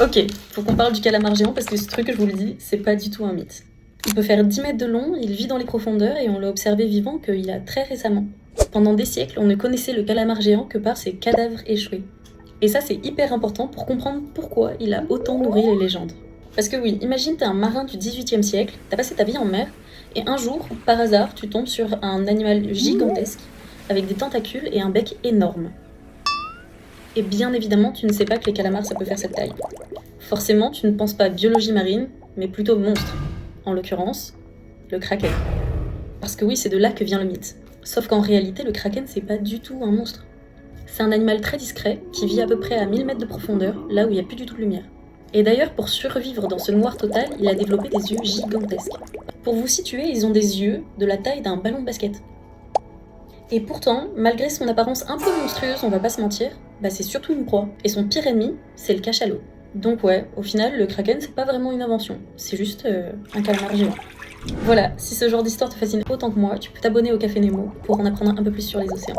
Ok, faut qu'on parle du calamar géant parce que ce truc, je vous le dis, c'est pas du tout un mythe. Il peut faire 10 mètres de long, il vit dans les profondeurs et on l'a observé vivant qu'il a très récemment. Pendant des siècles, on ne connaissait le calamar géant que par ses cadavres échoués. Et ça, c'est hyper important pour comprendre pourquoi il a autant nourri les légendes. Parce que oui, imagine t'es un marin du 18e siècle, t'as passé ta vie en mer, et un jour, par hasard, tu tombes sur un animal gigantesque, avec des tentacules et un bec énorme. Et bien évidemment, tu ne sais pas que les calamars, ça peut faire cette taille. Forcément, tu ne penses pas biologie marine, mais plutôt monstre. En l'occurrence, le kraken. Parce que oui, c'est de là que vient le mythe. Sauf qu'en réalité, le kraken, c'est pas du tout un monstre. C'est un animal très discret, qui vit à peu près à 1000 mètres de profondeur, là où il n'y a plus du tout de lumière. Et d'ailleurs, pour survivre dans ce noir total, il a développé des yeux gigantesques. Pour vous situer, ils ont des yeux de la taille d'un ballon de basket. Et pourtant, malgré son apparence un peu monstrueuse, on va pas se mentir, c'est surtout une proie. Et son pire ennemi, c'est le cachalot. Donc ouais, au final, le kraken, c'est pas vraiment une invention, c'est juste un calamar géant. Voilà, si ce genre d'histoire te fascine autant que moi, tu peux t'abonner au Café Nemo pour en apprendre un peu plus sur les océans.